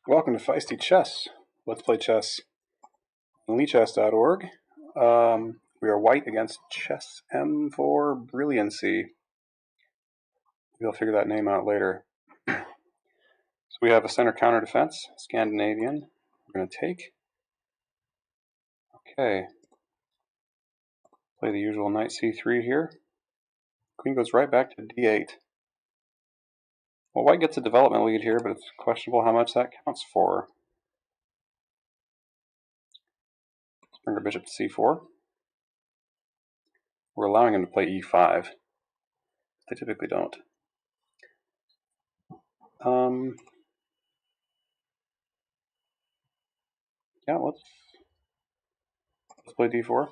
Welcome to Feisty Chess. Let's play chess on lichess.org. We are white against chess M for brilliancy. You'll figure that name out later. So we have a center counter defense, Scandinavian. We're going to take. Okay. Play the usual knight c3 here. Queen goes right back to d8. Well, white gets a development lead here, but it's questionable how much that counts for. Let's bring our bishop to c4. We're allowing him to play e5. They typically don't. Yeah, let's play d4.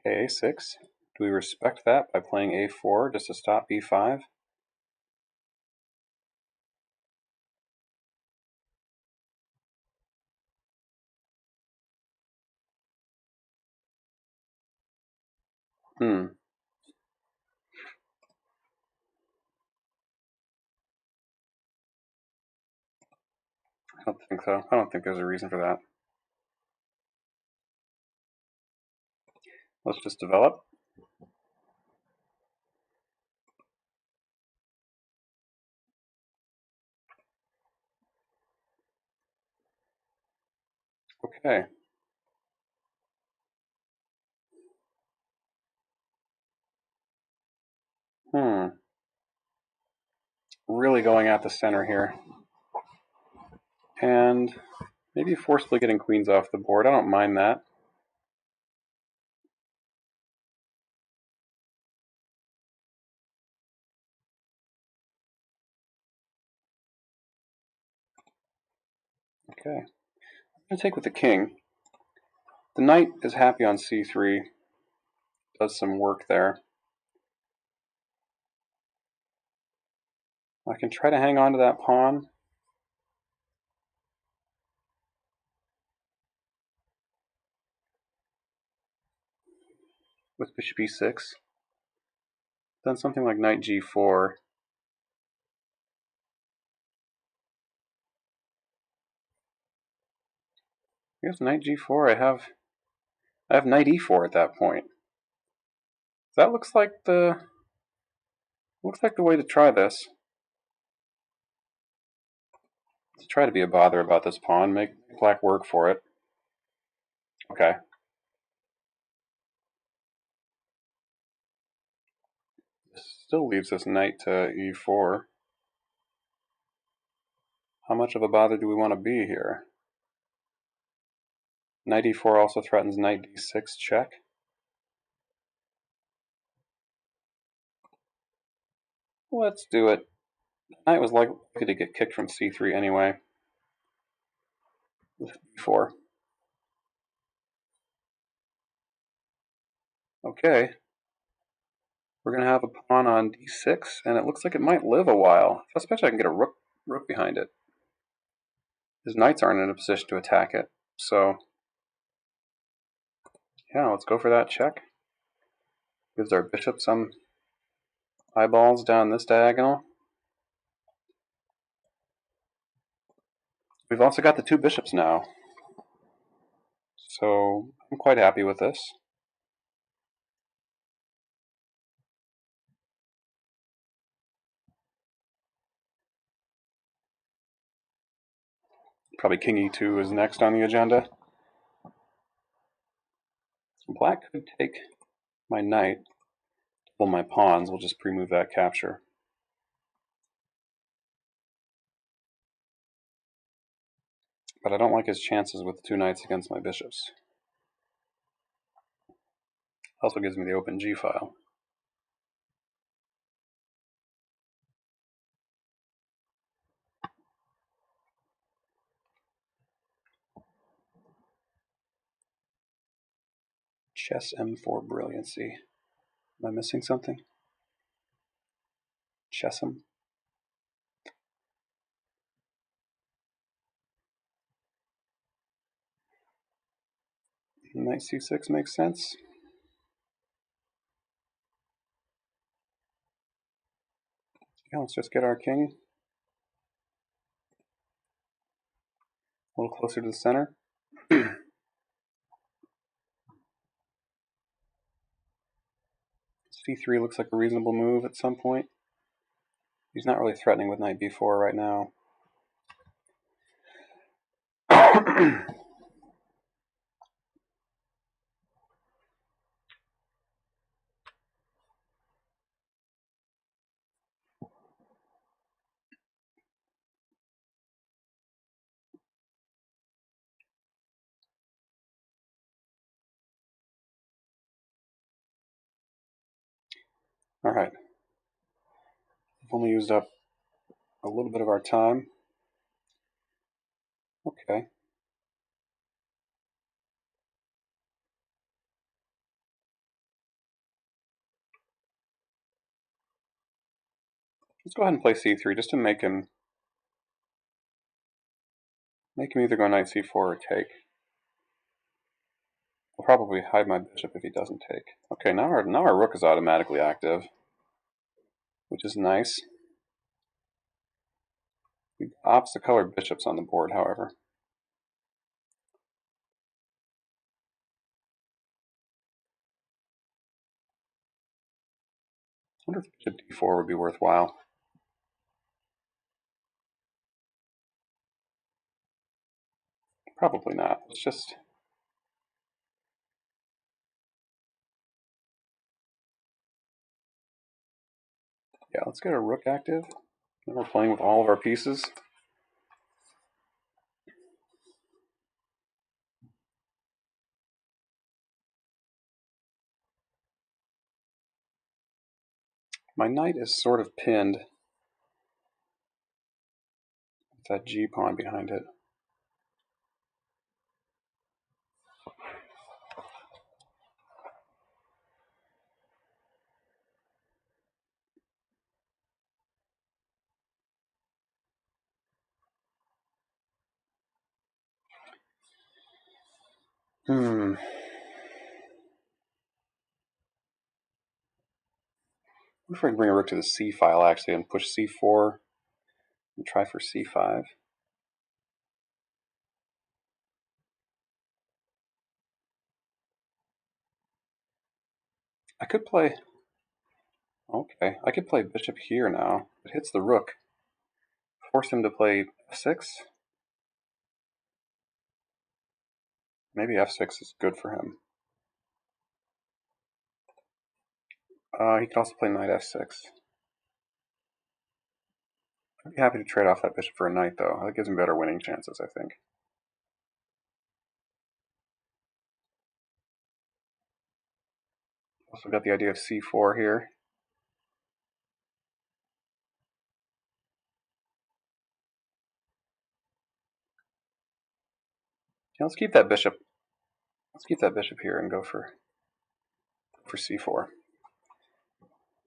Okay, a6. Do we respect that by playing a4 just to stop e5? I don't think so. I don't think there's a reason for that. Let's just develop. Okay. Really going at the center here. And maybe forcibly getting queens off the board. I don't mind that. Okay. I'm going to take with the king. The knight is happy on c3. Does some work there. I can try to hang on to that pawn. With bishop e6. Then something like knight g4. Here's knight g4. I have knight e4 at that point. That looks like the way to try this. Let's try to be a bother about this pawn. Make black work for it. Okay. This still leaves this knight to e4. How much of a bother do we want to be here? Knight e4 also threatens knight d6 check. Let's do it. Knight was likely to get kicked from c3 anyway. With b4. Okay. We're going to have a pawn on d6, and it looks like it might live a while. Especially I can get a rook behind it. His knights aren't in a position to attack it. So, yeah, let's go for that check. Gives our bishop some eyeballs down this diagonal. We've also got the two bishops now. So I'm quite happy with this. Probably king e2 is next on the agenda. Black could take my knight, double my pawns. We'll just pre-move that capture. But I don't like his chances with the two knights against my bishops. Also gives me the open g file. Chess m4 brilliancy. Am I missing something? Chessum. Knight c6 makes sense. Yeah, let's just get our king a little closer to the center. c3 looks like a reasonable move at some point. He's not really threatening with knight b4 right now. All right. We've only used up a little bit of our time. Okay. Let's go ahead and play c3 just to make him either go knight c4 or take. I'll probably hide my bishop if he doesn't take. Okay, now our rook is automatically active, which is nice. We opposite colored bishops on the board, however. I wonder if bishop d4 would be worthwhile. Probably not. Let's just... Yeah, let's get our rook active. Then we're playing with all of our pieces. My knight is sort of pinned with that g pawn behind it. What if I bring a rook to the c file actually and push c4 and try for c5? I could play... Okay, I could play bishop here now. It hits the rook. Force him to play f6. Maybe f6 is good for him. He could also play knight f6. I'd be happy to trade off that bishop for a knight, though. That gives him better winning chances, I think. Also got the idea of c4 here. Yeah, let's keep that bishop. Let's keep that bishop here and go for c4.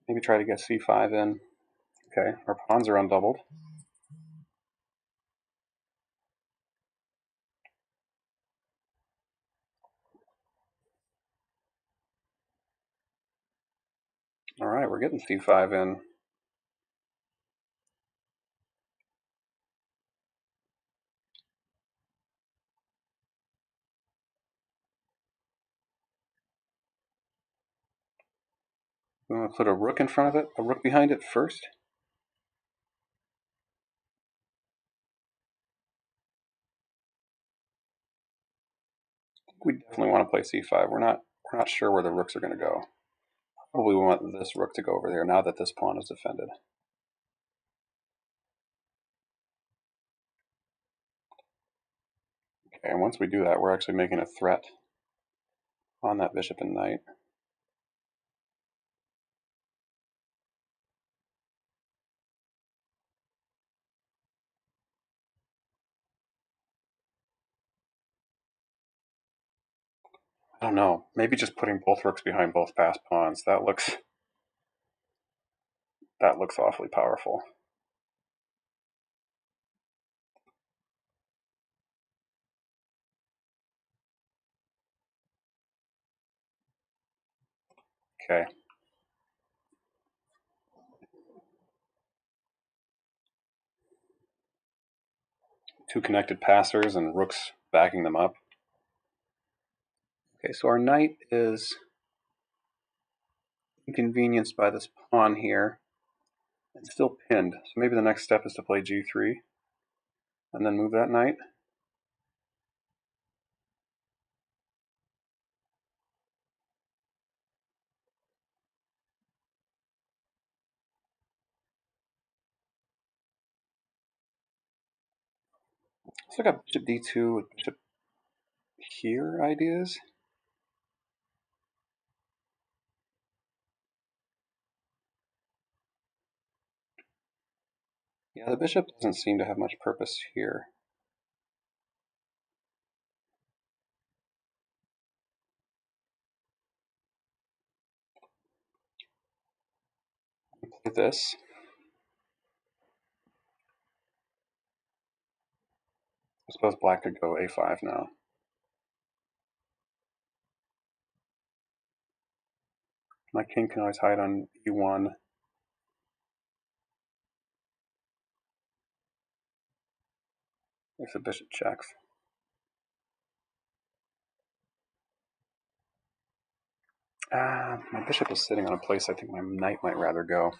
Maybe try to get c5 in. Okay, our pawns are undoubled. All right, we're getting c5 in. We want to put a rook in front of it, a rook behind it first. We definitely want to play c5. We're not sure where the rooks are going to go. Probably we want this rook to go over there now that this pawn is defended. Okay, and once we do that, we're actually making a threat on that bishop and knight. I don't know. Maybe just putting both rooks behind both passed pawns. That looks awfully powerful. Okay. two connected passers and rooks backing them up. Okay, so our knight is inconvenienced by this pawn here and still pinned. So maybe the next step is to play g3 and then move that knight. So I got bishop d2 with bishop here ideas. Yeah, the bishop doesn't seem to have much purpose here. Play this. I suppose black could go a5 now. My king can always hide on e1. If the bishop checks. My bishop is sitting on a place I think my knight might rather go.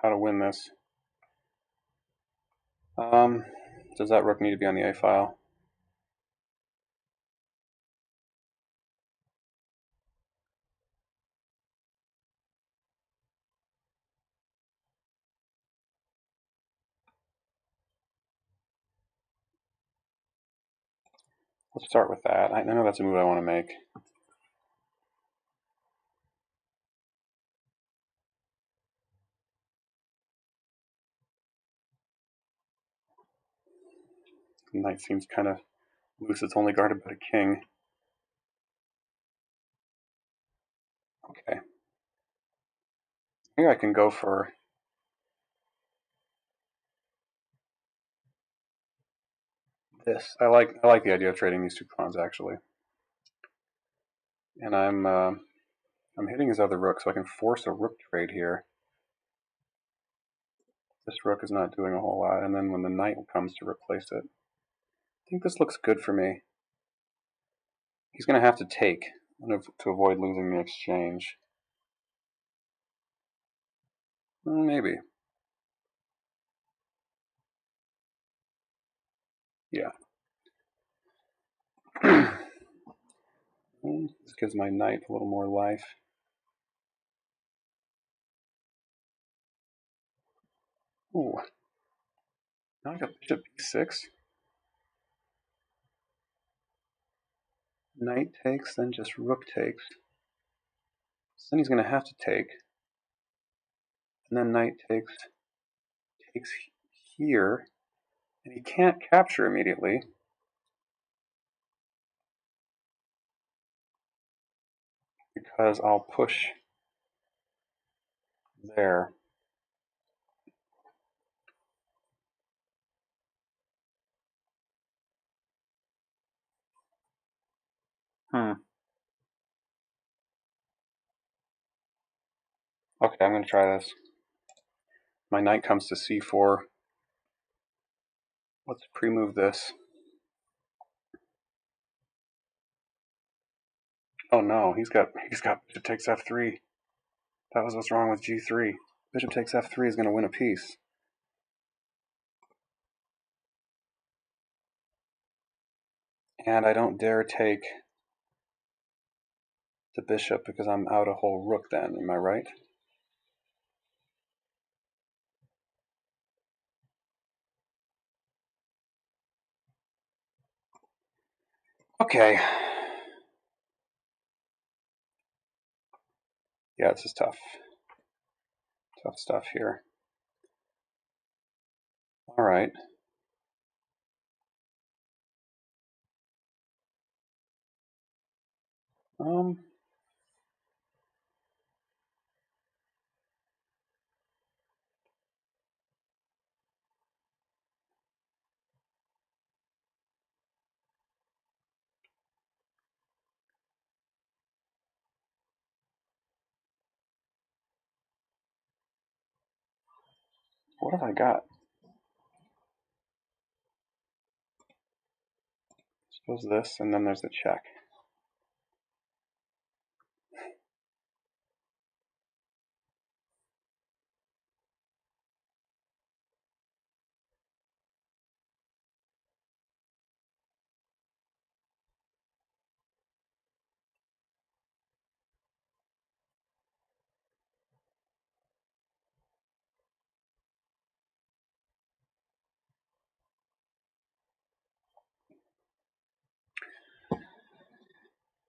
How to win this? Does that rook need to be on the a file? Let's start with that. I know that's a move I want to make. The knight seems kind of loose. It's only guarded by the king. Okay. Here I can go for this. I like the idea of trading these two pawns actually. And I'm hitting his other rook, so I can force a rook trade here. This rook is not doing a whole lot, and then when the knight comes to replace it, I think this looks good for me. He's going to have to take to avoid losing the exchange. Maybe. Yeah. This gives my knight a little more life. Ooh. Now I got bishop b6. Knight takes, then just rook takes. So then he's going to have to take. And then knight takes here. And he can't capture immediately. Because I'll push there. Okay, I'm going to try this. My knight comes to c4. Let's pre-move this. Oh no, he's got bishop takes f3. That was what's wrong with g3. Bishop takes f3 is going to win a piece. And I don't dare take the bishop because I'm out a whole rook then, am I right? Okay. Yeah, this is tough. Tough stuff here. All right. What have I got? Suppose this, and then there's the check.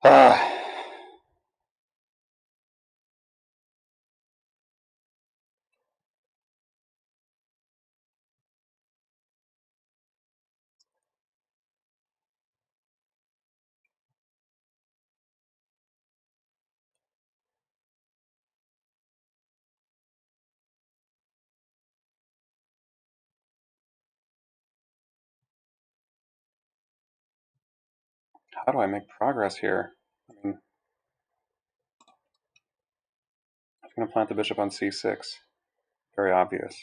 Uh, how do I make progress here? I mean, I'm going to plant the bishop on c6. Very obvious.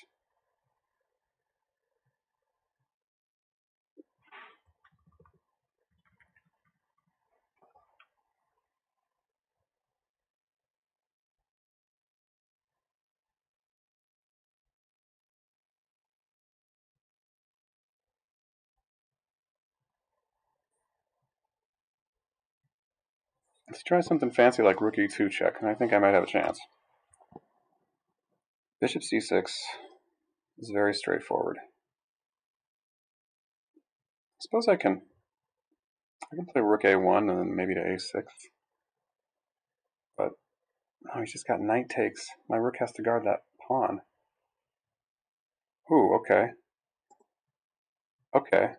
Let's try something fancy like rook e2 check, and I think I might have a chance. Bishop c6 is very straightforward. I suppose I can play rook a1 and then maybe to a6. But, oh, he's just got knight takes. My rook has to guard that pawn. Ooh, okay. Okay.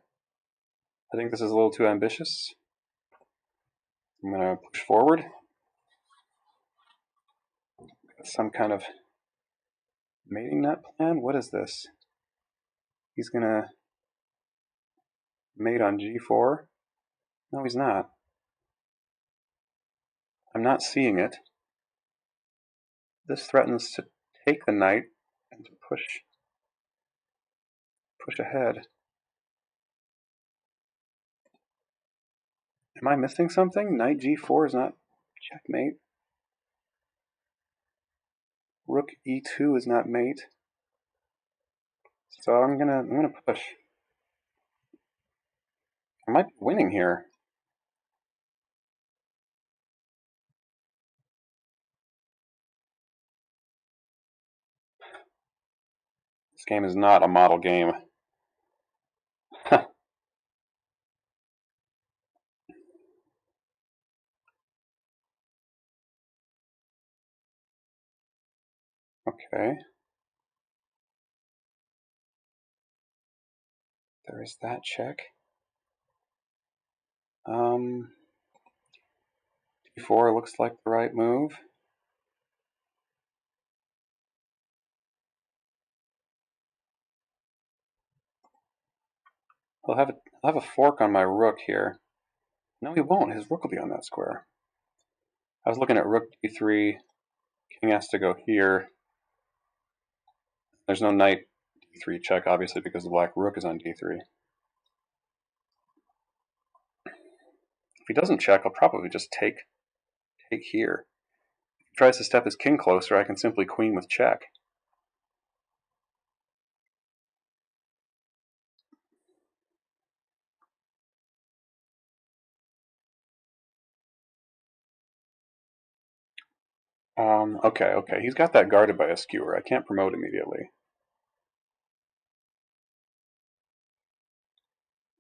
I think this is a little too ambitious. I'm going to push forward. Got some kind of mating net plan. What is this? He's going to mate on g4. No, he's not. I'm not seeing it. This threatens to take the knight and to push ahead. Am I missing something? Knight g4 is not checkmate. Rook e2 is not mate. So I'm gonna push. I might be winning here. This game is not a model game. Okay. There is that check. D4 looks like the right move. He'll have a fork on my rook here. No, he won't. His rook will be on that square. I was looking at rook d3. King has to go here. There's no knight d3 check, obviously, because the black rook is on d3. If he doesn't check, I'll probably just take here. If he tries to step his king closer, I can simply queen with check. Okay. He's got that guarded by a skewer. I can't promote immediately.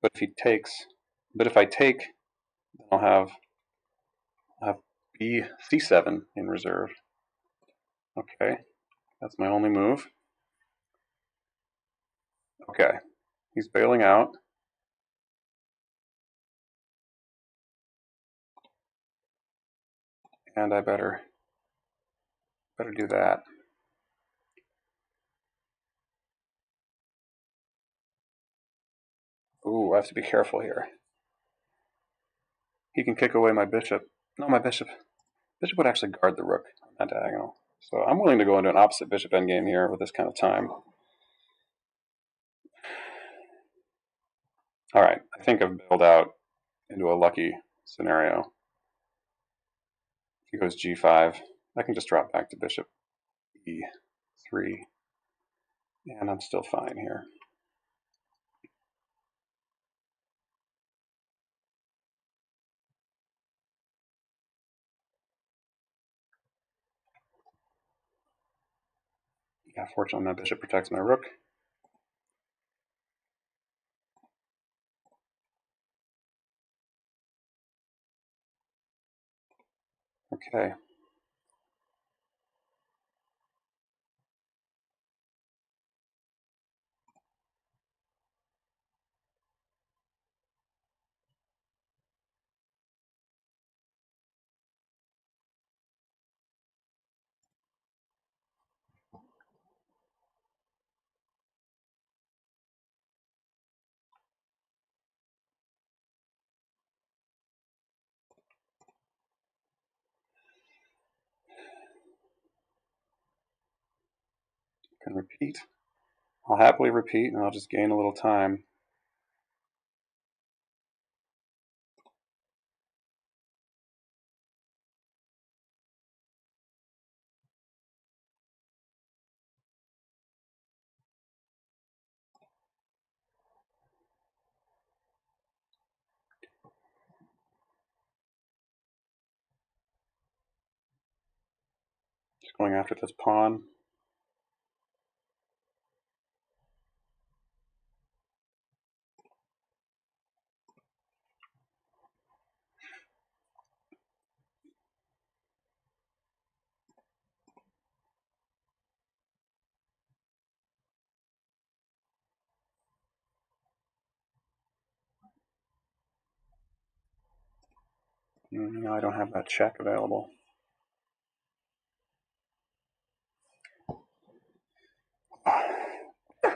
But if I take, then I'll have B C7 in reserve. Okay, that's my only move. Okay, he's bailing out. And I better do that. Ooh, I have to be careful here. He can kick away my bishop. No, my bishop. Bishop would actually guard the rook on that diagonal. So I'm willing to go into an opposite bishop endgame here with this kind of time. All right, I think I've bailed out into a lucky scenario. He goes g5. I can just drop back to bishop e3, and I'm still fine here. Yeah, fortunately my bishop protects my rook. Okay. Can repeat. I'll happily repeat, and I'll just gain a little time. Just going after this pawn. No, I don't have that check available.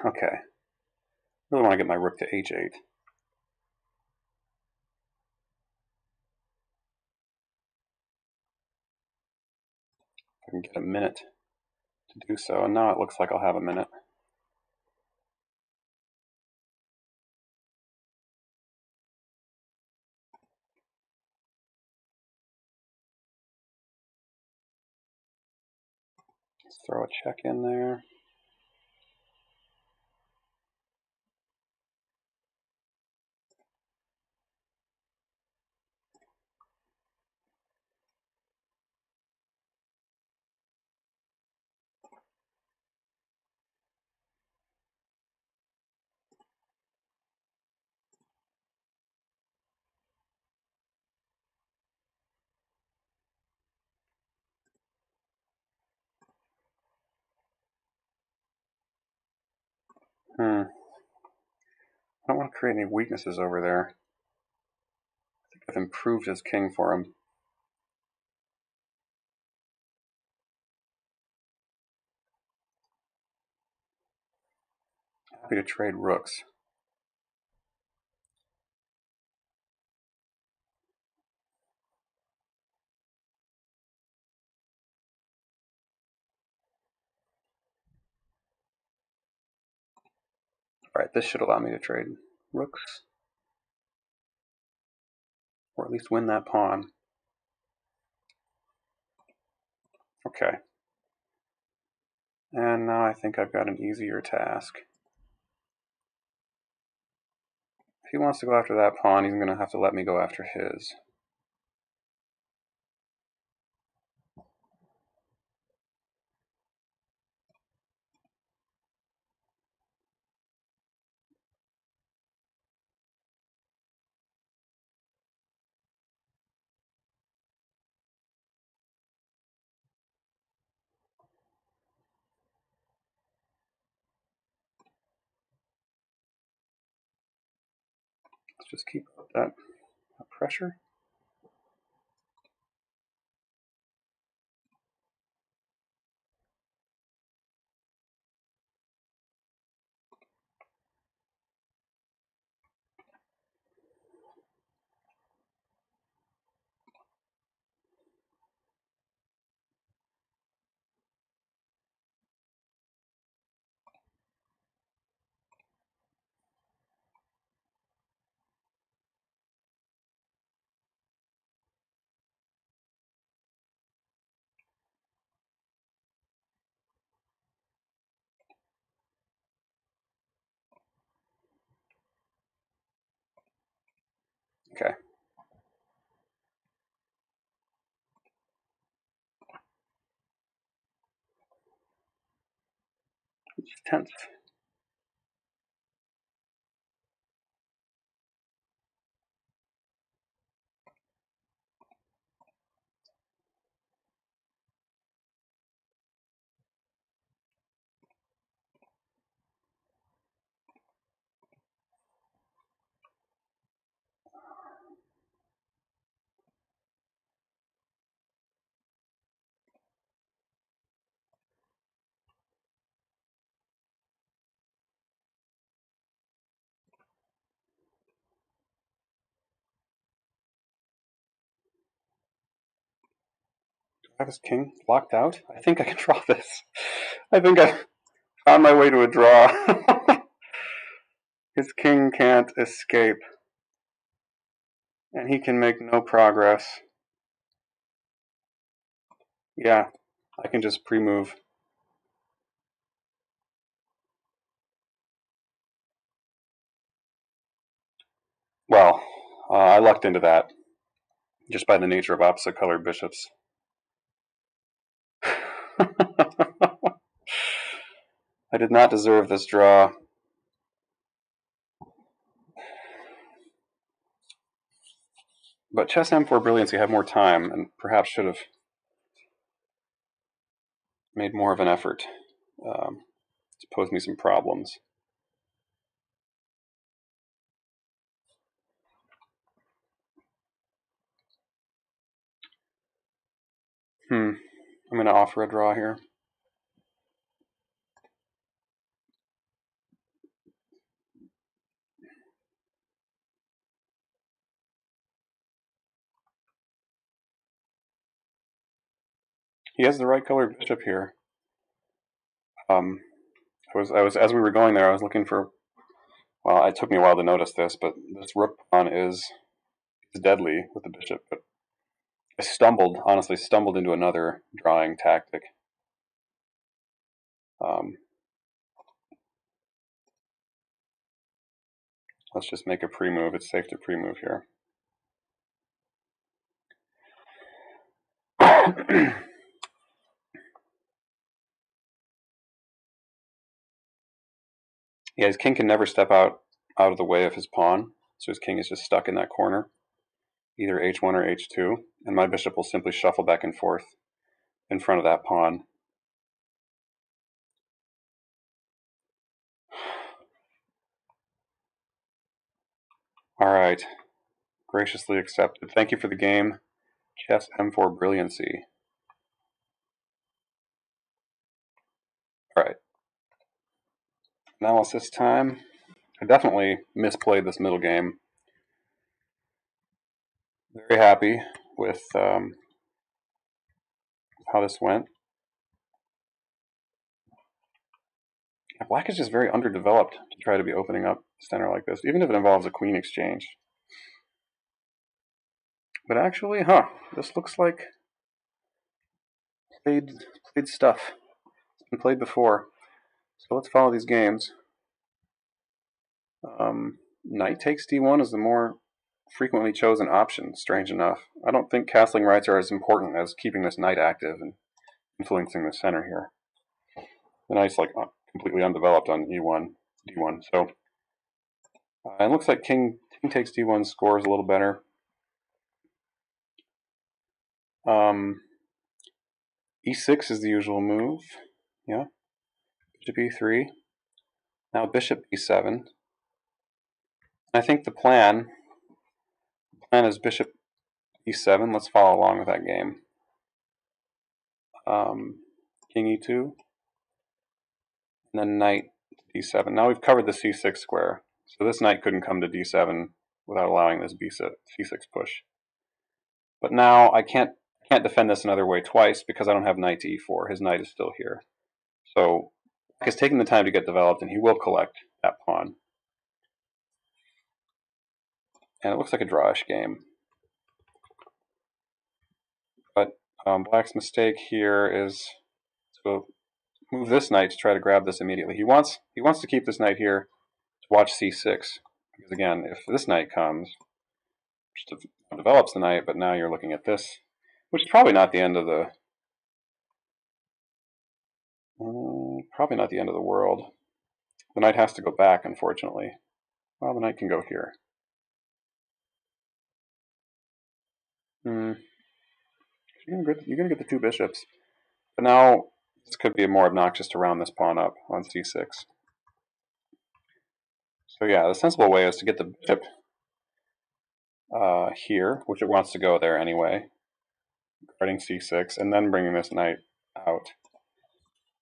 Okay. Really want to get my rook to h8. If I can get a minute to do so, and now it looks like I'll have a minute. Let's throw a check in there. I don't want to create any weaknesses over there. I think I've improved his king for him. Happy to trade rooks. Alright, this should allow me to trade rooks. Or at least win that pawn. Okay. And now I think I've got an easier task. If he wants to go after that pawn, he's going to have to let me go after his. just keep up that pressure. Okay. It's tense. I have his king locked out. I think I can draw this. I think I found my way to a draw. His king can't escape, and he can make no progress. Yeah, I can just pre-move. Well, I lucked into that just by the nature of opposite colored bishops. I did not deserve this draw. But chess M4 Brilliancy had more time and perhaps should have made more of an effort to pose me some problems. I'm going to offer a draw here. He has the right colored bishop here. I was as we were going there, I was looking for. Well, it took me a while to notice this, but this rook pawn is deadly with the bishop. But I honestly stumbled into another drawing tactic. Let's just make a pre-move. It's safe to pre-move here. Yeah, his king can never step out of the way of his pawn, so his king is just stuck in that corner, either h1 or h2, and my bishop will simply shuffle back and forth in front of that pawn. All right, graciously accepted. Thank you for the game. Chess M4 Brilliancy. All right, analysis time. I definitely misplayed this middle game. Very happy with how this went. Black is just very underdeveloped to try to be opening up center like this, even if it involves a queen exchange. But actually, this looks like played stuff. It's been played before. So let's follow these games. Knight takes d1 is the more frequently chosen option, strange enough. I don't think castling rights are as important as keeping this knight active and influencing the center here. The knight's like completely undeveloped on e1, d1. So it looks like king takes d1 scores a little better. E6 is the usual move. Yeah. Bishop e3. Now bishop e7. I think the plan plan is bishop e7. Let's follow along with that game. King e2, and then knight d7. Now we've covered the c6 square, so this knight couldn't come to d7 without allowing this c6 push. But now I can't defend this another way twice because I don't have knight to e4. His knight is still here. So Black is taking the time to get developed, and he will collect that pawn. And it looks like a drawish game. But Black's mistake here is to move this knight to try to grab this immediately. He wants to keep this knight here to watch c6. Because again, if this knight comes, just develops the knight, but now you're looking at this, which is probably not the end of the world. The knight has to go back, unfortunately. Well, the knight can go here. You're going to get the two bishops. But now this could be more obnoxious to round this pawn up on c6. So yeah, the sensible way is to get the bishop here, which it wants to go there anyway, guarding c6, and then bringing this knight out.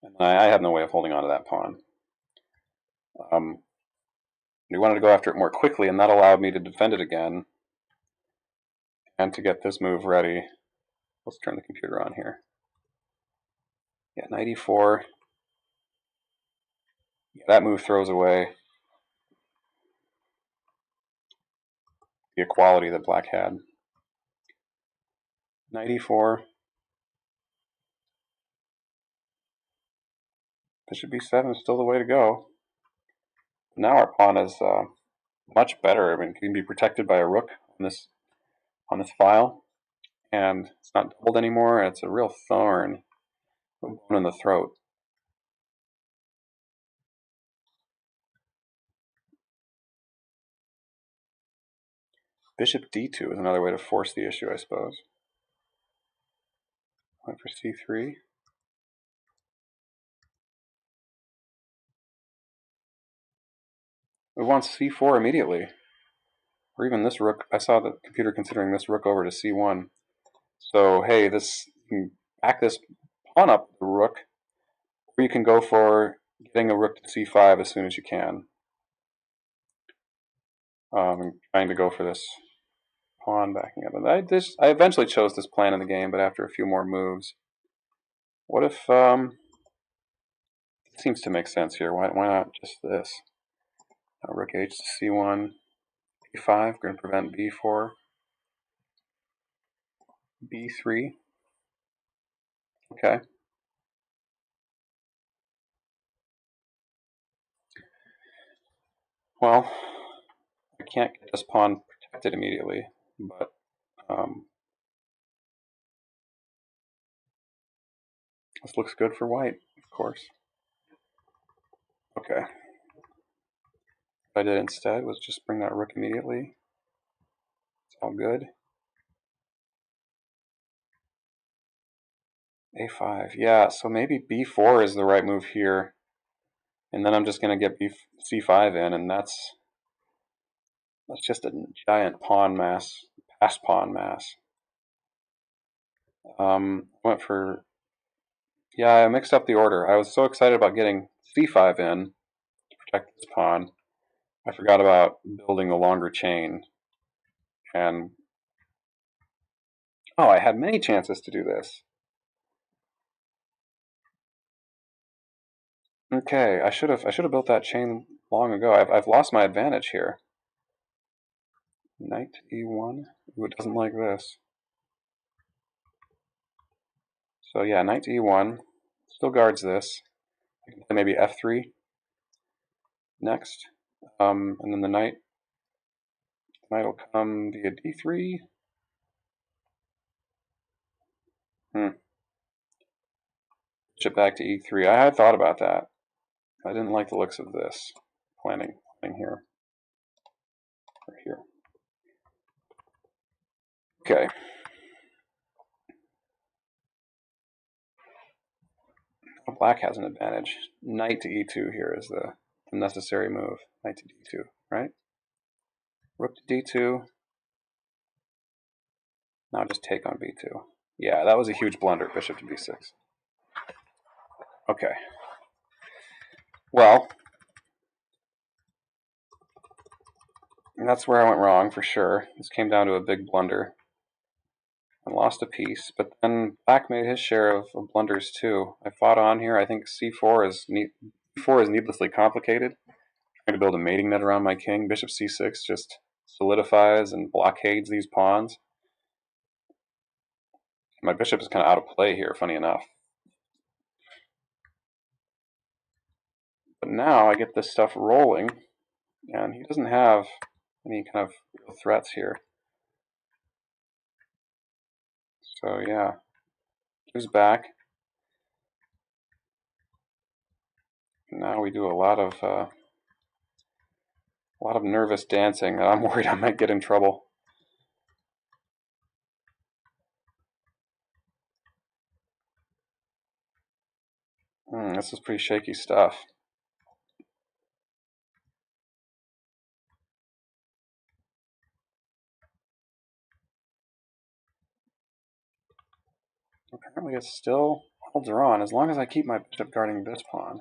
And I have no way of holding on to that pawn. We wanted to go after it more quickly, and that allowed me to defend it again and to get this move ready. Let's turn the computer on here. Yeah, knight e4. Yeah, that move throws away the equality that Black had. Knight e4. Bishop b7 is still the way to go. Now our pawn is much better. I mean, it can be protected by a rook on this file, and it's not doubled anymore. It's a real thorn, a bone in the throat. Bishop d2 is another way to force the issue, I suppose. Went for c3. It wants c4 immediately. Or even this rook. I saw the computer considering this rook over to c1. So, hey, you can back this pawn up the rook, or you can go for getting a rook to c5 as soon as you can. And trying to go for this pawn backing up. And I eventually chose this plan in the game, but after a few more moves. What if, it seems to make sense here. Why not just this? Rook h to c1, b5, going to prevent b4, b3. Okay. Well, I can't get this pawn protected immediately, but this looks good for white, of course. Okay. What I did instead was just bring that rook immediately. It's all good. a5. Yeah, so maybe b4 is the right move here. And then I'm just going to get c5 in, and that's just a giant pawn mass, pass pawn mass. Went for, yeah, I mixed up the order. I was so excited about getting c5 in to protect this pawn, I forgot about building the longer chain. And oh, I had many chances to do this. Okay, I should have built that chain long ago. I've lost my advantage here. Knight e1. Ooh, it doesn't like this. So yeah, knight e1 still guards this. I can play maybe f3 next, and then the knight will come via d3. Bishop back to e3. I had thought about that. I didn't like the looks of this planning here. Or here. Okay. Black has an advantage. Knight to e2 here is the necessary move. Knight to d2, right? Rook to d2. Now just take on b2. Yeah, that was a huge blunder, bishop to b6. Okay. Well, that's where I went wrong for sure. This came down to a big blunder. I lost a piece, but then black made his share of blunders too. I fought on here. I think c4 is needlessly complicated. Trying to build a mating net around my king. Bishop c6 just solidifies and blockades these pawns. My bishop is kind of out of play here, funny enough. But now I get this stuff rolling, and he doesn't have any kind of real threats here. So yeah, gives back. Now we do a lot of nervous dancing that I'm worried I might get in trouble. This is pretty shaky stuff. Apparently it still holds her on as long as I keep my bishop guarding this pawn.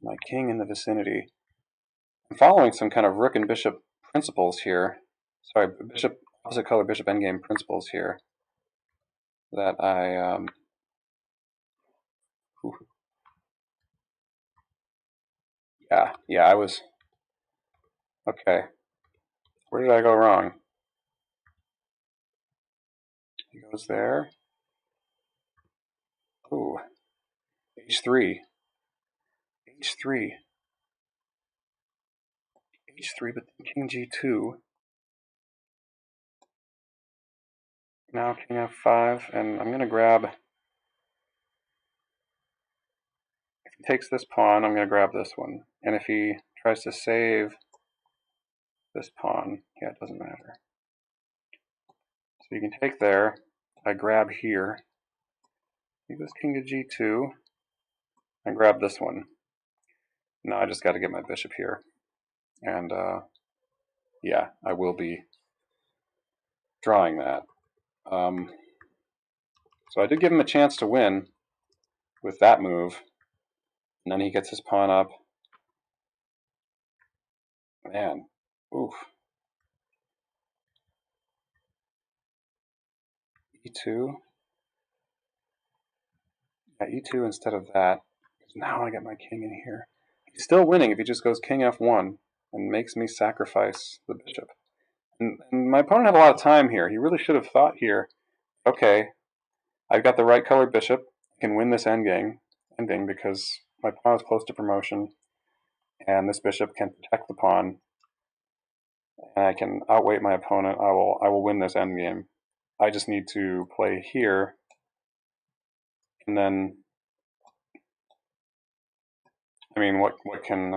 My king in the vicinity. I'm following some kind of rook and bishop principles here. Sorry, bishop opposite color bishop endgame principles here. That I I was okay. Where did I go wrong? He goes there. Ooh, h3, h3, h3, but king g2. Now king f5, and I'm gonna grab. If he takes this pawn, I'm gonna grab this one, and if he tries to save this pawn, yeah, it doesn't matter. So you can take there. I grab here. He goes king to g2. I grab this one. Now I just got to get my bishop here, and yeah, I will be drawing that. So I did give him a chance to win with that move, and then he gets his pawn up. Man, oof. e2. Yeah, e2 instead of that. Now I get my king in here. He's still winning if he just goes king f1 and makes me sacrifice the bishop. And my opponent had a lot of time here. He really should have thought here, okay, I've got the right colored bishop. I can win this ending because my pawn is close to promotion, and this bishop can protect the pawn, and I can outweight my opponent. I will win this endgame. I just need to play here, and then, I mean, what can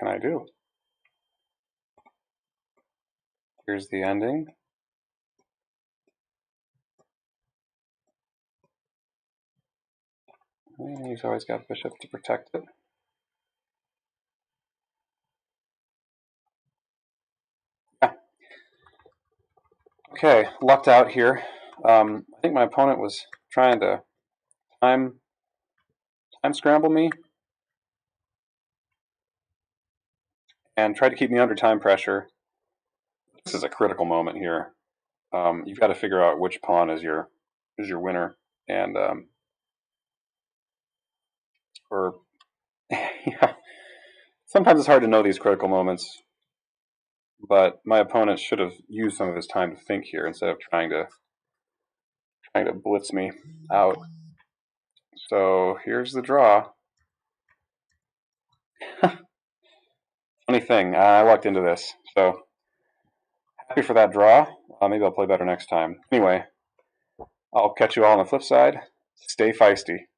I do? Here's the ending. And he's always got bishop to protect it. Yeah. Okay, lucked out here. I think my opponent was trying to time scramble me and tried to keep me under time pressure. This is a critical moment here. You've got to figure out which pawn is your winner, and or yeah, sometimes it's hard to know these critical moments. But my opponent should have used some of his time to think here instead of trying to blitz me out. So here's the draw. Funny thing, I lucked into this. So happy for that draw. Maybe I'll play better next time. Anyway, I'll catch you all on the flip side. Stay feisty.